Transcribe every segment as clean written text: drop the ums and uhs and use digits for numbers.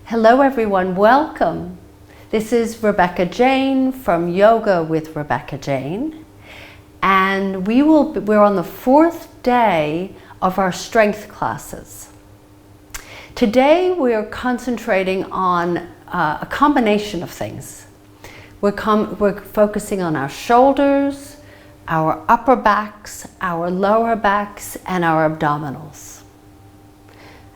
Hello everyone, welcome. This is Rebecca Jane from Yoga with Rebecca Jane, and we're on the fourth day of our strength classes. Today we're concentrating on a combination of things. We're focusing on our shoulders, our upper backs, our lower backs, and our abdominals.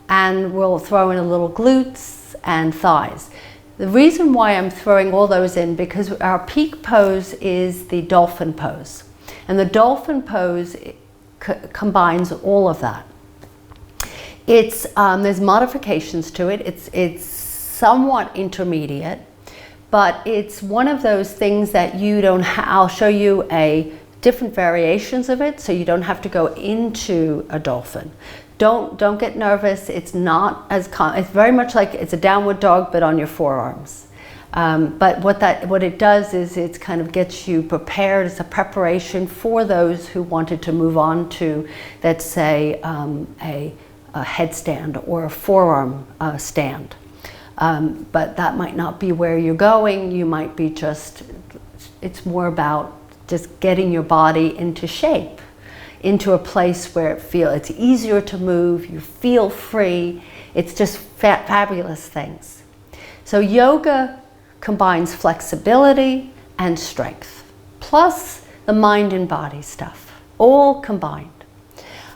And we'll throw in a little glutes and thighs. The reason why I'm throwing all those in, because our peak pose is the dolphin pose. And the dolphin pose combines all of that. There's modifications to it. It's somewhat intermediate, but it's one of those things that you don't I'll show you different variations of it, so you don't have to go into a dolphin. Don't get nervous. It's not as it's very much like it's a downward dog, but on your forearms. But what it does is it kind of gets you prepared. It's a preparation for those who wanted to move on to, let's say, a headstand or a forearm stand. But that might not be where you're going. You might be it's more about just getting your body into shape, into a place where it's easier to move, you feel free. It's just fabulous things. So yoga combines flexibility and strength, plus the mind and body stuff, all combined.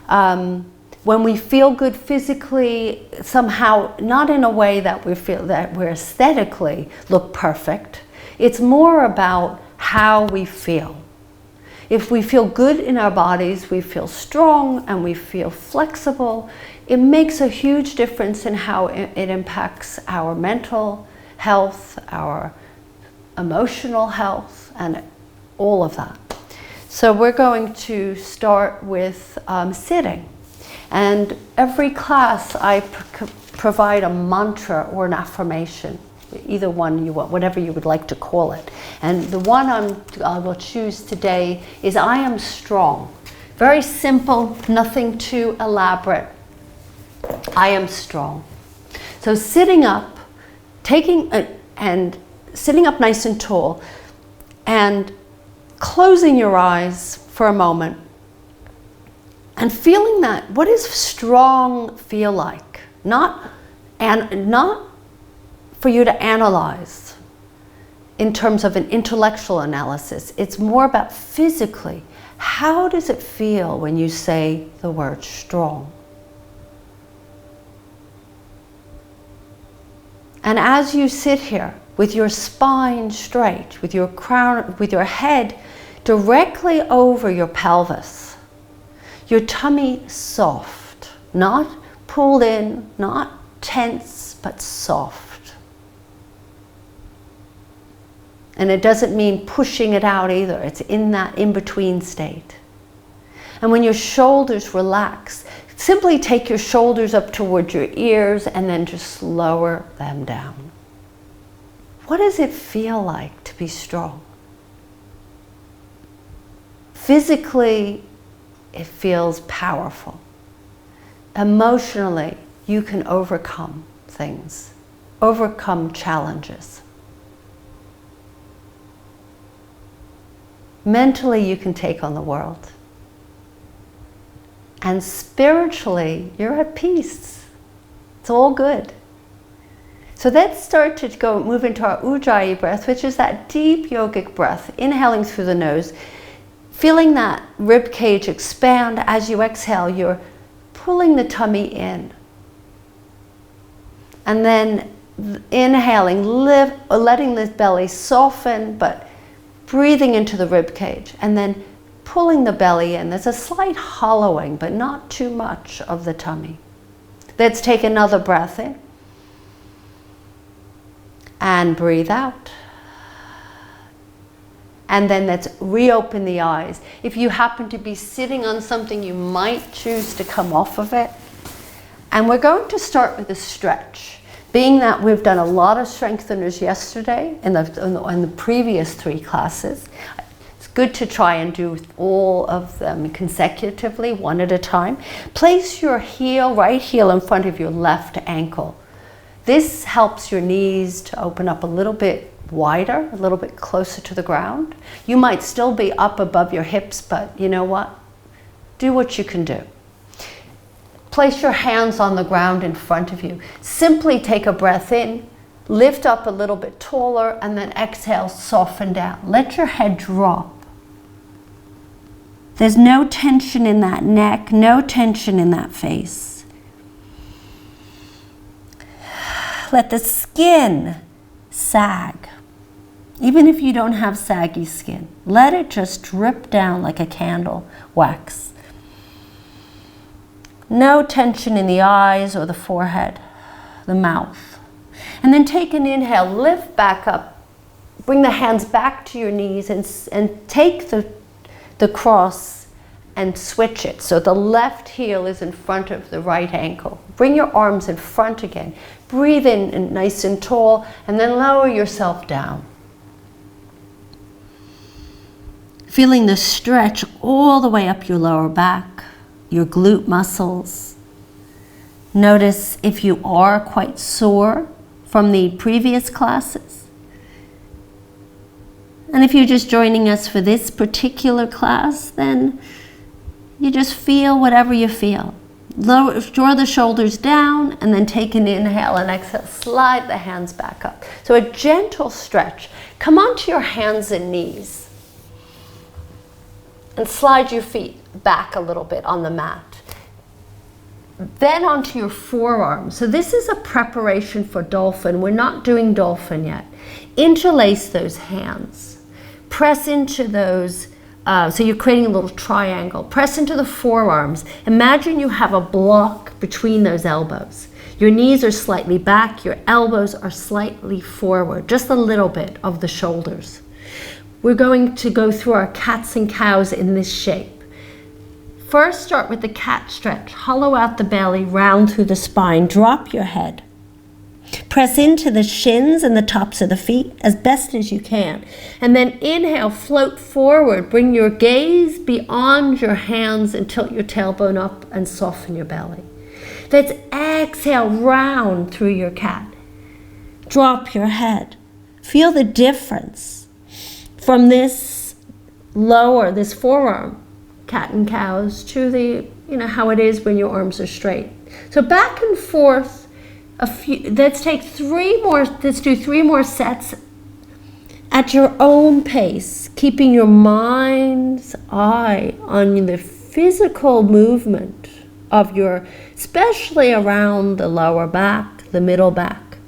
When we feel good physically, somehow, not in a way that we feel that we're aesthetically look perfect, it's more about how we feel. If we feel good in our bodies, we feel strong and we feel flexible, it makes a huge difference in how it impacts our mental health, our emotional health, and all of that. So we're going to start with sitting. And every class I provide a mantra or an affirmation, either one you want, whatever you would like to call it. And the one I will choose today is I am strong. Very simple, nothing too elaborate. I am strong. So sitting up, sitting up nice and tall, and closing your eyes for a moment, and feeling that, what does strong feel like? Not for you to analyze in terms of an intellectual analysis. It's more about physically. How does it feel when you say the word strong? And as you sit here with your spine straight, with your crown, with your head directly over your pelvis, your tummy soft, not pulled in, not tense, but soft. And it doesn't mean pushing it out either. It's in that in-between state. And when your shoulders relax, simply take your shoulders up towards your ears and then just lower them down. What does it feel like to be strong? Physically, it feels powerful. Emotionally, you can overcome things, overcome challenges. Mentally, you can take on the world. And spiritually, you're at peace. It's all good. So let's start to move into our Ujjayi breath, which is that deep yogic breath, inhaling through the nose, feeling that rib cage expand. As you exhale, you're pulling the tummy in. And then inhaling, letting the belly soften, but breathing into the rib cage, and then pulling the belly in. There's a slight hollowing, but not too much of the tummy. Let's take another breath in. And breathe out. And then let's reopen the eyes. If you happen to be sitting on something, you might choose to come off of it. And we're going to start with a stretch. Being that we've done a lot of strengtheners yesterday in the previous 3 classes, it's good to try and do all of them consecutively, one at a time. Place your right heel in front of your left ankle. This helps your knees to open up a little bit wider, a little bit closer to the ground. You might still be up above your hips, but you know what? Do what you can do. Place your hands on the ground in front of you. Simply take a breath in, lift up a little bit taller, and then exhale, soften down. Let your head drop. There's no tension in that neck, no tension in that face. Let the skin sag. Even if you don't have saggy skin, let it just drip down like a candle wax. No tension in the eyes or the forehead, the mouth. And then take an inhale, lift back up, bring the hands back to your knees and take the cross and switch it. So the left heel is in front of the right ankle. Bring your arms in front again. Breathe in and nice and tall, and then lower yourself down. Feeling the stretch all the way up your lower back, your glute muscles. Notice if you are quite sore from the previous classes. And if you're just joining us for this particular class, then you just feel whatever you feel. Draw the shoulders down and then take an inhale and exhale. Slide the hands back up. So a gentle stretch. Come onto your hands and knees and slide your feet back a little bit on the mat. Then onto your forearms. So this is a preparation for dolphin. We're not doing dolphin yet. Interlace those hands. Press into those. So you're creating a little triangle. Press into the forearms. Imagine you have a block between those elbows. Your knees are slightly back, your elbows are slightly forward, just a little bit of the shoulders. We're going to go through our cats and cows in this shape. First, start with the cat stretch. Hollow out the belly, round through the spine. Drop your head. Press into the shins and the tops of the feet as best as you can. And then inhale, float forward. Bring your gaze beyond your hands and tilt your tailbone up and soften your belly. Let's exhale, round through your cat. Drop your head. Feel the difference from this lower, this forearm, cat and cows, to the, how it is when your arms are straight. So back and forth. Let's do 3 more sets at your own pace, keeping your mind's eye on the physical movement of especially around the lower back, the middle back.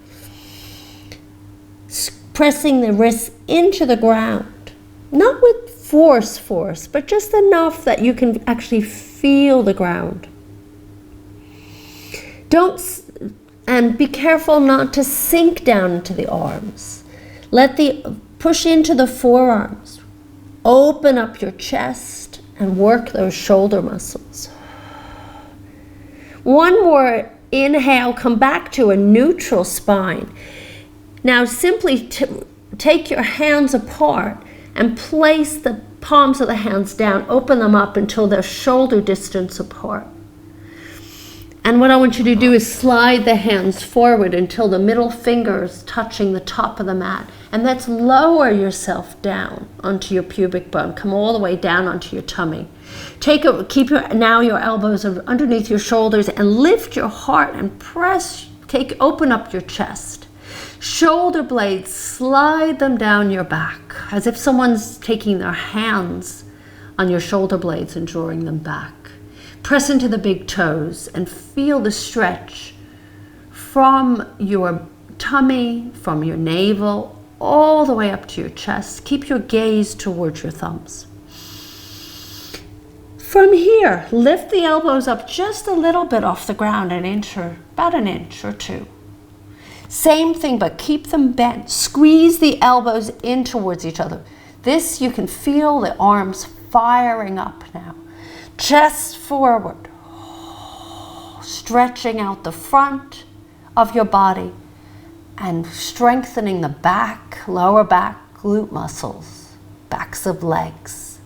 Pressing the wrists into the ground, not with force, but just enough that you can actually feel the ground. And be careful not to sink down into the arms. Push into the forearms. Open up your chest and work those shoulder muscles. One more inhale, come back to a neutral spine. Now simply take your hands apart and place the palms of the hands down. Open them up until they're shoulder distance apart. And what I want you to do is slide the hands forward until the middle fingers touching the top of the mat. And let's lower yourself down onto your pubic bone. Come all the way down onto your tummy. Keep your elbows underneath your shoulders and lift your heart and open up your chest. Shoulder blades, slide them down your back as if someone's taking their hands on your shoulder blades and drawing them back. Press into the big toes and feel the stretch from your tummy, from your navel, all the way up to your chest. Keep your gaze towards your thumbs. From here, lift the elbows up just a little bit off the ground, about an inch or 2. Same thing, but keep them bent. Squeeze the elbows in towards each other. This, you can feel the arms firing up now. Chest forward, stretching out the front of your body and strengthening the back, lower back, glute muscles, backs of legs.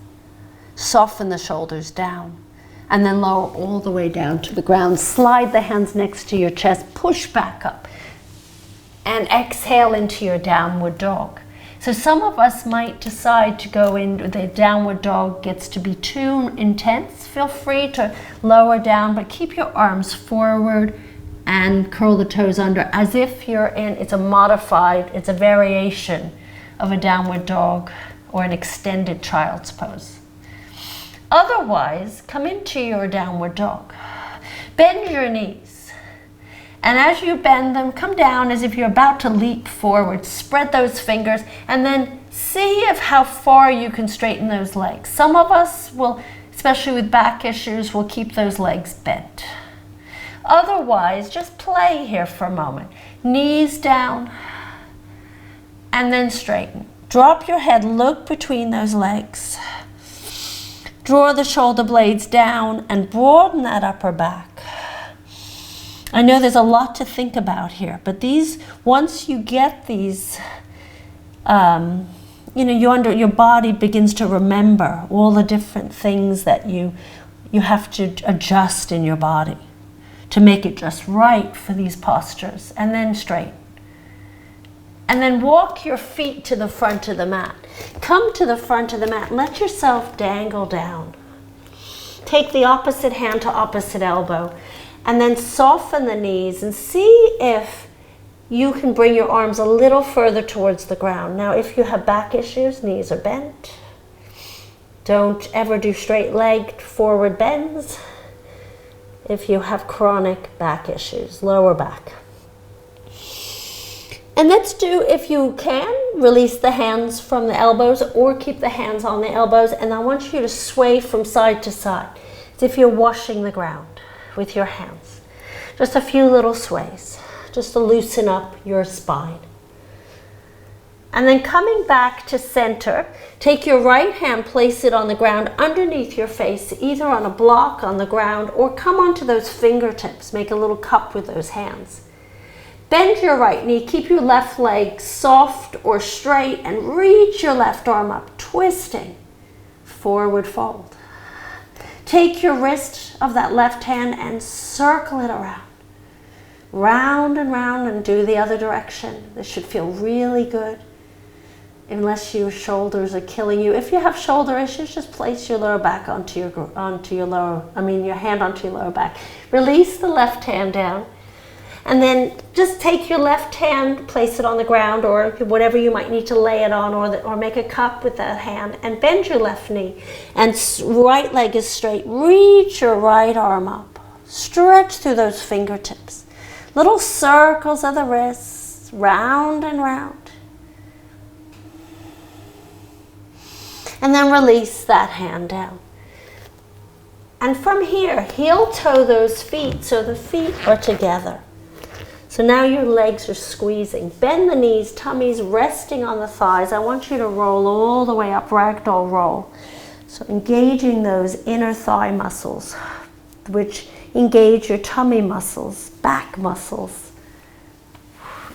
Soften the shoulders down and then lower all the way down to the ground. Slide the hands next to your chest, push back up. and exhale into your downward dog. So some of us might decide to go in, the downward dog gets to be too intense. Feel free to lower down, but keep your arms forward and curl the toes under as if you're in, it's a variation of a downward dog or an extended child's pose. Otherwise, come into your downward dog. Bend your knees. And as you bend them, come down as if you're about to leap forward. Spread those fingers and then see how far you can straighten those legs. Some of us will, especially with back issues, will keep those legs bent. Otherwise, just play here for a moment. Knees down and then straighten. Drop your head, look between those legs. Draw the shoulder blades down and broaden that upper back. I know there's a lot to think about here, but once you get these, your body begins to remember all the different things that you have to adjust in your body to make it just right for these postures, and then straighten. And then walk your feet to the front of the mat. Come to the front of the mat and let yourself dangle down. Take the opposite hand to opposite elbow. And then soften the knees and see if you can bring your arms a little further towards the ground. Now, if you have back issues, knees are bent. Don't ever do straight-legged forward bends. If you have chronic back issues, lower back. And let's do, if you can, release the hands from the elbows or keep the hands on the elbows. And I want you to sway from side to side as if you're washing the ground with your hands. Just a few little sways, just to loosen up your spine. And then coming back to center, take your right hand, place it on the ground underneath your face, either on a block on the ground or come onto those fingertips. Make a little cup with those hands. Bend your right knee, keep your left leg soft or straight and reach your left arm up, twisting, forward fold. Take your wrist of that left hand and circle it around. Round and do the other direction. This should feel really good. Unless your shoulders are killing you. If you have shoulder issues, just place your lower back your hand onto your lower back. Release the left hand down. And then just take your left hand, place it on the ground or whatever you might need to lay it on, or make a cup with that hand, and bend your left knee. And right leg is straight. Reach your right arm up. Stretch through those fingertips. Little circles of the wrists, round and round. And then release that hand down. And from here, heel toe those feet so the feet are together. So now your legs are squeezing. Bend the knees, tummies resting on the thighs. I want you to roll all the way up, ragdoll roll. So engaging those inner thigh muscles, which engage your tummy muscles, back muscles.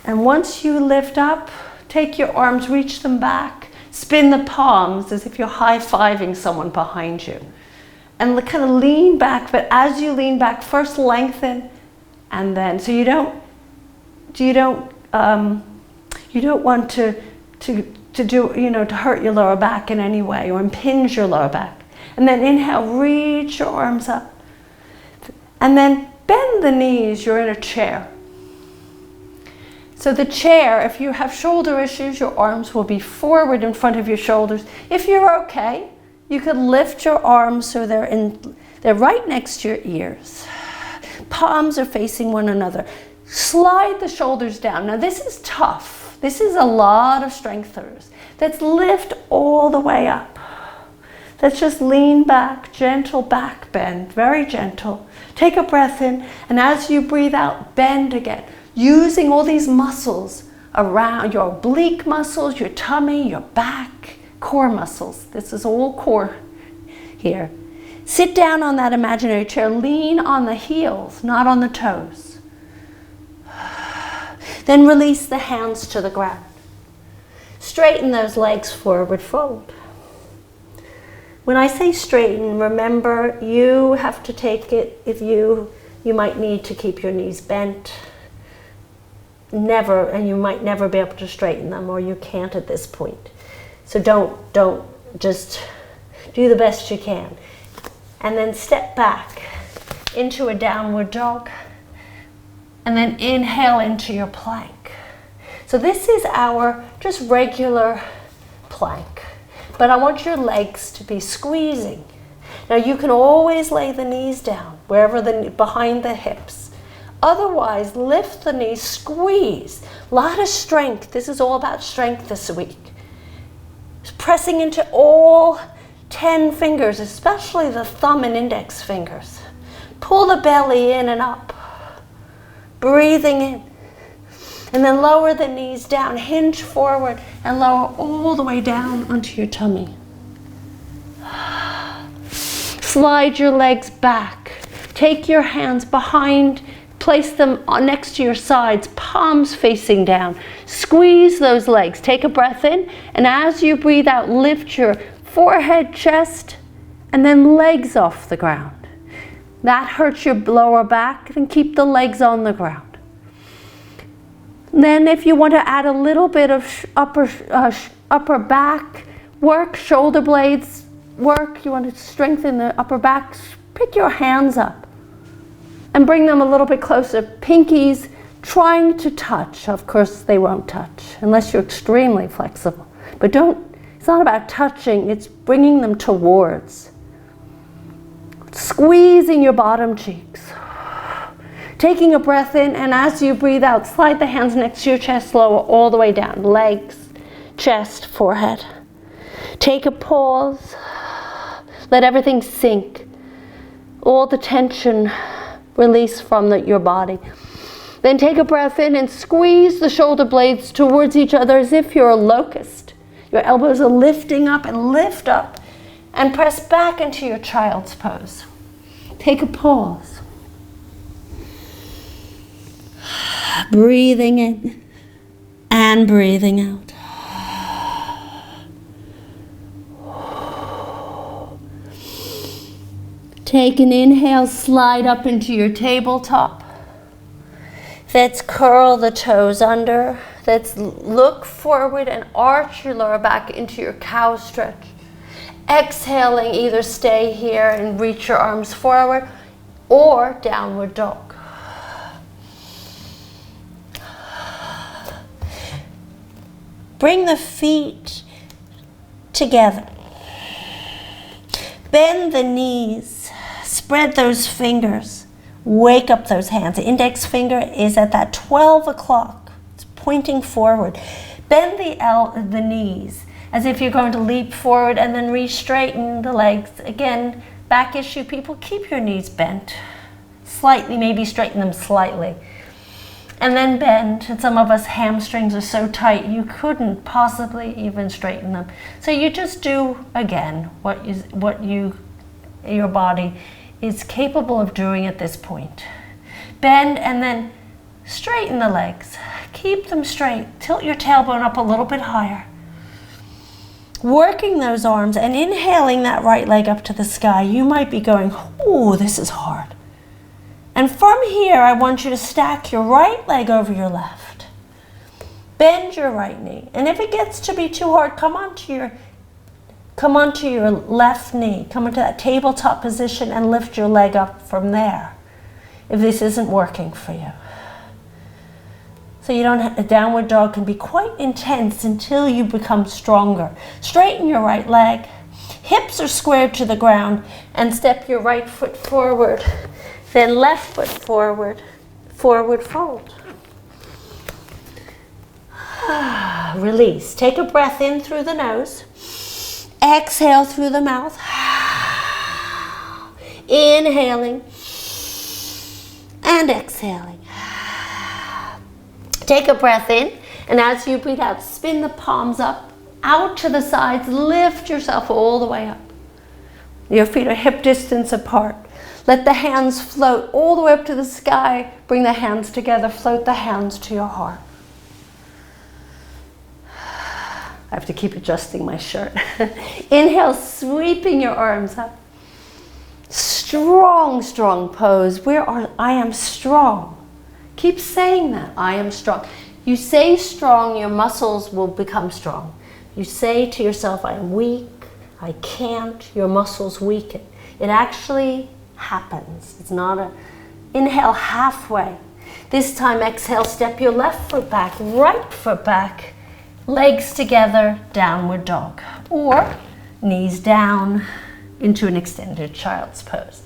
And once you lift up, take your arms, reach them back, spin the palms as if you're high-fiving someone behind you. And kind of lean back, but as you lean back, first lengthen, and then, so you don't want to hurt your lower back in any way or impinge your lower back. And then inhale, reach your arms up. And then bend the knees, you're in a chair. So the chair, if you have shoulder issues, your arms will be forward in front of your shoulders. If you're okay, you could lift your arms so they're right next to your ears. Palms are facing one another. Slide the shoulders down. Now this is tough. This is a lot of strengtheners. Let's lift all the way up. Let's just lean back, gentle back bend, very gentle. Take a breath in, and as you breathe out, bend again. Using all these muscles around your oblique muscles, your tummy, your back, core muscles. This is all core here. Sit down on that imaginary chair. Lean on the heels, not on the toes. Then release the hands to the ground. Straighten those legs, forward fold. When I say straighten, remember you have to take it if you might need to keep your knees bent. never, and you might never be able to straighten them, or you can't at this point. So don't, just do the best you can. And then step back into a downward dog, and then inhale into your plank. So this is our just regular plank, but I want your legs to be squeezing. Now you can always lay the knees down, wherever behind the hips. Otherwise, lift the knees, squeeze. A lot of strength. This is all about strength this week. Pressing into all 10 fingers, especially the thumb and index fingers. Pull the belly in and up. Breathing in. And then lower the knees down, hinge forward, and lower all the way down onto your tummy. Slide your legs back. Take your hands behind, place them next to your sides, palms facing down. Squeeze those legs. Take a breath in, and as you breathe out, lift your forehead, chest, and then legs off the ground. That hurts your lower back, then keep the legs on the ground. Then if you want to add a little bit of upper back work, shoulder blades work, you want to strengthen the upper back, pick your hands up and bring them a little bit closer. Pinkies trying to touch. Of course they won't touch unless you're extremely flexible. But it's not about touching, it's bringing them towards. Squeezing your bottom cheeks. Taking a breath in, and as you breathe out, slide the hands next to your chest, lower all the way down. Legs, chest, forehead. Take a pause. Let everything sink. All the tension release from your body. Then take a breath in and squeeze the shoulder blades towards each other as if you're a locust. Your elbows are lifting up, and lift up and press back into your child's pose. Take a pause. Breathing in and breathing out. Take an inhale, slide up into your tabletop. Let's curl the toes under. Let's look forward and arch your lower back into your cow stretch. Exhaling, either stay here and reach your arms forward or downward dog. Bring the feet together. Bend the knees. Spread those fingers. Wake up those hands. The index finger is at that 12 o'clock. It's pointing forward. Bend the knees as if you're going to leap forward, and then re-straighten the legs. Again, back issue people, keep your knees bent. Slightly, maybe straighten them slightly. And then bend, and some of us hamstrings are so tight you couldn't possibly even straighten them. So you just do, again, what your body is capable of doing at this point. Bend and then straighten the legs. Keep them straight. Tilt your tailbone up a little bit higher. Working those arms and inhaling that right leg up to the sky. You might be going, ooh, this is hard. And from here, I want you to stack your right leg over your left. Bend your right knee. And if it gets to be too hard, come onto your left knee. Come into that tabletop position and lift your leg up from there, if this isn't working for you. So a downward dog can be quite intense until you become stronger. Straighten your right leg. Hips are squared to the ground, and step your right foot forward. Then left foot forward, forward fold. Release. Take a breath in through the nose. Exhale through the mouth. Inhaling and exhaling. Take a breath in, and as you breathe out, spin the palms up, out to the sides. Lift yourself all the way up. Your feet are hip distance apart. Let the hands float all the way up to the sky. Bring the hands together. Float the hands to your heart. I have to keep adjusting my shirt. Inhale, sweeping your arms up. Strong, strong pose. I am strong. Keep saying that. I am strong. You say strong, your muscles will become strong. You say to yourself, I'm weak, I can't, your muscles weaken. It actually happens. It's not a inhale halfway. This time exhale, step your left foot back, right foot back, legs together, downward dog. Or knees down into an extended child's pose.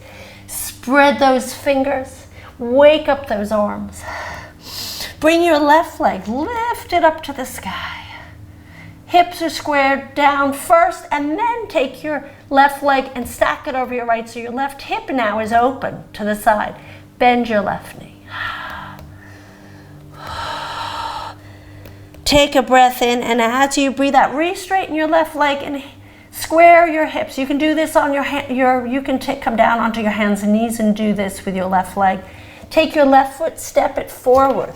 Spread those fingers, wake up those arms. Bring your left leg, lift it up to the sky. Hips are squared down first, and then take your left leg and stack it over your right, so your left hip now is open to the side. Bend your left knee. Take a breath in, and as you breathe out, re-straighten your left leg and square your hips. You can do this on you can come down onto your hands and knees and do this with your left leg. Take your left foot, step it forward.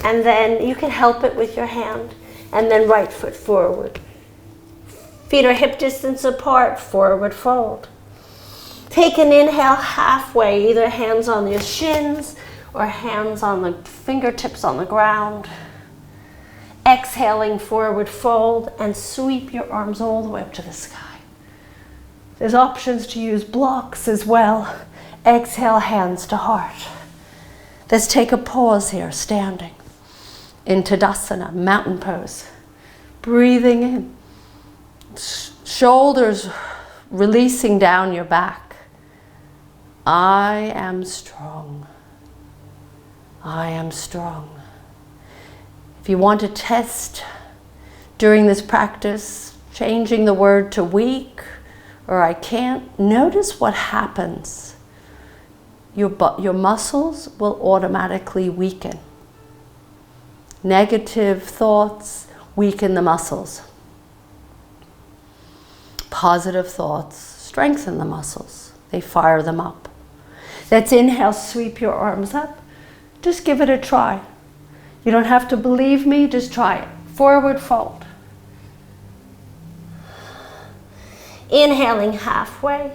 And then you can help it with your hand. And then right foot forward. Feet are hip distance apart, forward fold. Take an inhale halfway, either hands on your shins or hands on the fingertips on the ground. Exhaling, forward fold, and sweep your arms all the way up to the sky. There's options to use blocks as well. Exhale, hands to heart. Let's take a pause here, standing. In Tadasana, mountain pose. Breathing in. Shoulders releasing down your back. I am strong. I am strong. If you want to test during this practice, changing the word to weak or I can't, notice what happens. Your muscles will automatically weaken. Negative thoughts weaken the muscles. Positive thoughts strengthen the muscles. They fire them up. Let's inhale, sweep your arms up. Just give it a try. You don't have to believe me, just try it. Forward fold. Inhaling halfway.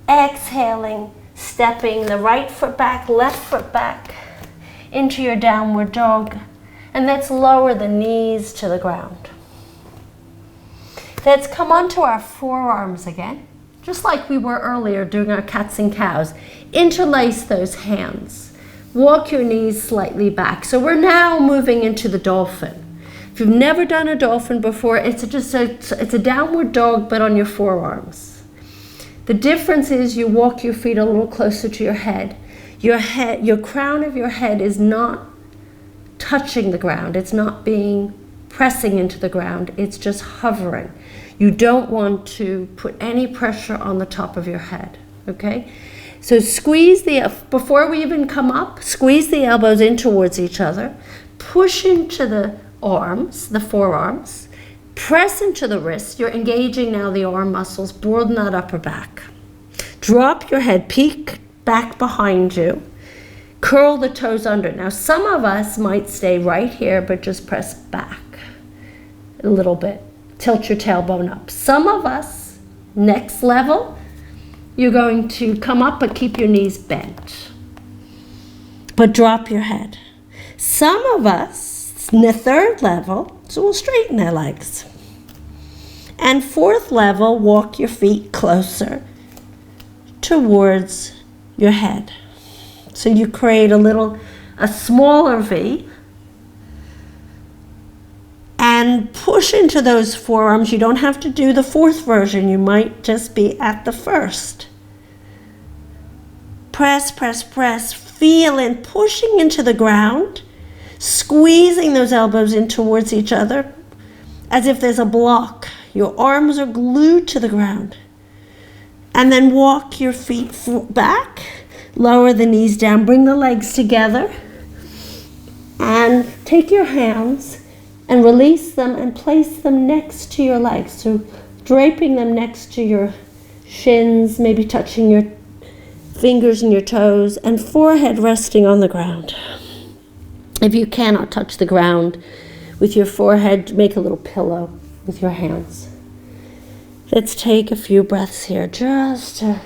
Exhaling, stepping the right foot back, left foot back into your downward dog. And let's lower the knees to the ground. Let's come onto our forearms again, just like we were earlier doing our cats and cows. Interlace those hands. Walk your knees slightly back. So we're now moving into the dolphin. If you've never done a dolphin before, it's a downward dog, but on your forearms. The difference is you walk your feet a little closer to your head. Your crown of your head is not touching the ground. It's not pressing into the ground. It's just hovering. You don't want to put any pressure on the top of your head, okay? So before we even come up, squeeze the elbows in towards each other, push into the arms, the forearms, press into the wrists. You're engaging now the arm muscles, broaden that upper back. Drop your head, peek back behind you, curl the toes under. Now some of us might stay right here, but just press back a little bit. Tilt your tailbone up. Some of us, next level, you're going to come up but keep your knees bent. But drop your head. Some of us, in the third level, so we'll straighten our legs. And fourth level, walk your feet closer towards your head. So you create a smaller V. And push into those forearms. You don't have to do the fourth version. You might just be at the first. Press, press, press. Feel in, pushing into the ground. Squeezing those elbows in towards each other as if there's a block. Your arms are glued to the ground. And then walk your feet back. Lower the knees down. Bring the legs together. And take your hands and release them and place them next to your legs. So draping them next to your shins, maybe touching your fingers and your toes, and forehead resting on the ground. If you cannot touch the ground with your forehead, make a little pillow with your hands. Let's take a few breaths here, just to,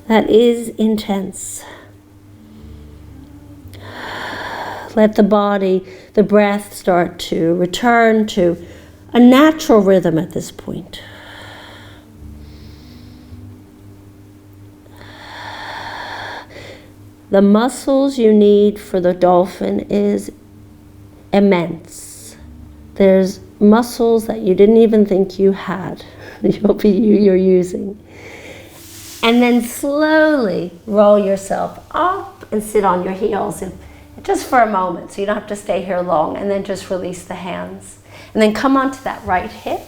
that is intense. Let the body, the breath start to return to a natural rhythm at this point. The muscles you need for the dolphin is immense. There's muscles that you didn't even think you had. You're using. And then slowly roll yourself up and sit on your heels, and just for a moment, so you don't have to stay here long, and then just release the hands. And then come onto that right hip.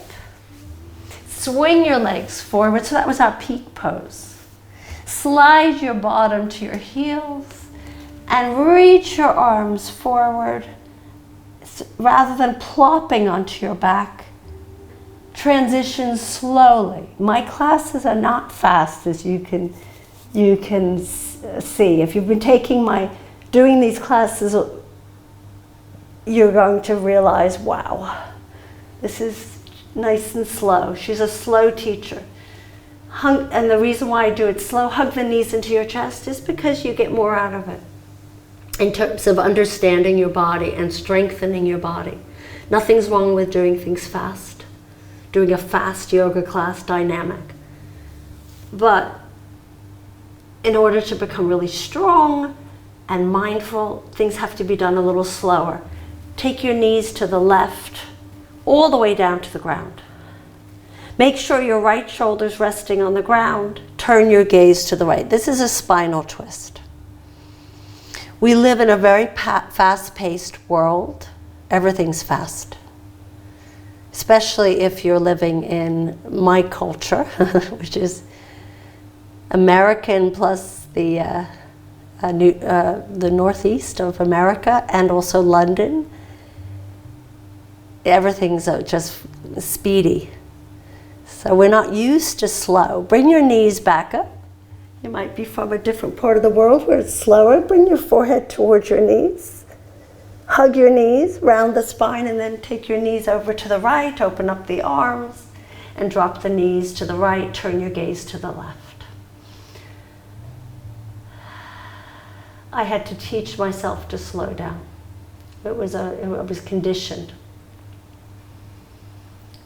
Swing your legs forward, so that was our peak pose. Slide your bottom to your heels and reach your arms forward rather than plopping onto your back. Transition slowly. My classes are not fast, as you can see. If you've been doing these classes, you're going to realize, wow, this is nice and slow. She's a slow teacher. And the reason why I do it slow, hug the knees into your chest, is because you get more out of it in terms of understanding your body and strengthening your body. Nothing's wrong with doing things fast, doing a fast yoga class, dynamic. But in order to become really strong and mindful, things have to be done a little slower. Take your knees to the left, all the way down to the ground. Make sure your right shoulder's resting on the ground. Turn your gaze to the right. This is a spinal twist. We live in a very fast-paced world. Everything's fast. Especially if you're living in my culture, which is American plus the northeast of America, and also London. Everything's just speedy. So we're not used to slow. Bring your knees back up. You might be from a different part of the world where it's slower. Bring your forehead towards your knees. Hug your knees, round the spine, and then take your knees over to the right. Open up the arms and drop the knees to the right. Turn your gaze to the left. I had to teach myself to slow down. It was conditioned.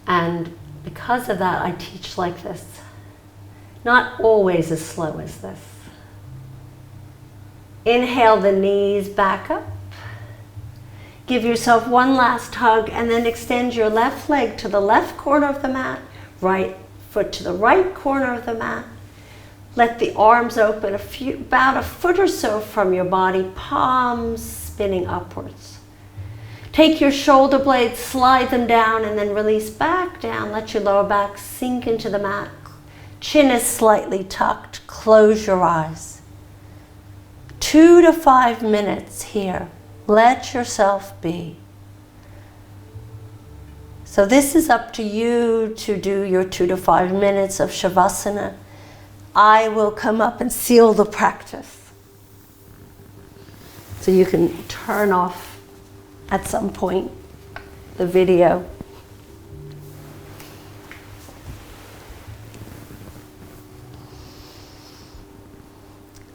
And because of that, I teach like this. Not always as slow as this. Inhale the knees back up. Give yourself one last hug, and then extend your left leg to the left corner of the mat, right foot to the right corner of the mat. Let the arms open about a foot or so from your body, palms spinning upwards. Take your shoulder blades, slide them down, and then release back down. Let your lower back sink into the mat. Chin is slightly tucked. Close your eyes. 2 to 5 minutes here. Let yourself be. So this is up to you to do your 2 to 5 minutes of Shavasana. I will come up and seal the practice. So you can turn off at some point the video.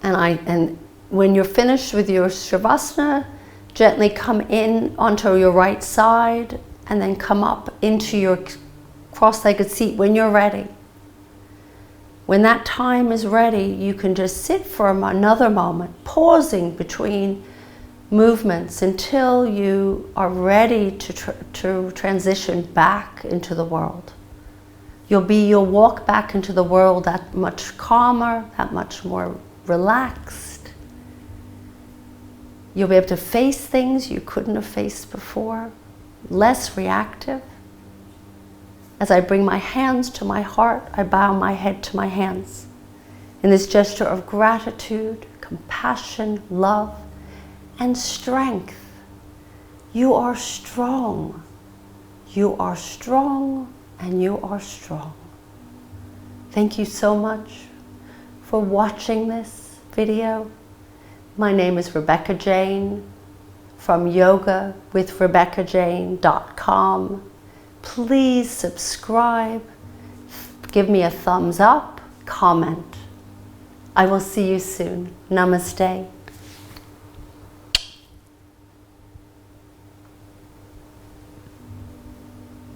And when you're finished with your Shavasana, gently come in onto your right side and then come up into your cross-legged seat when you're ready. When that time is ready, you can just sit for another moment, pausing between movements until you are ready to transition back into the world. You'll walk back into the world that much calmer, that much more relaxed. You'll be able to face things you couldn't have faced before, less reactive. As I bring my hands to my heart, I bow my head to my hands in this gesture of gratitude, compassion, love, and strength. You are strong. You are strong, and you are strong. Thank you so much for watching this video. My name is Rebecca Jane from yogawithrebeccajane.com. Please subscribe, give me a thumbs up, comment. I will see you soon. Namaste.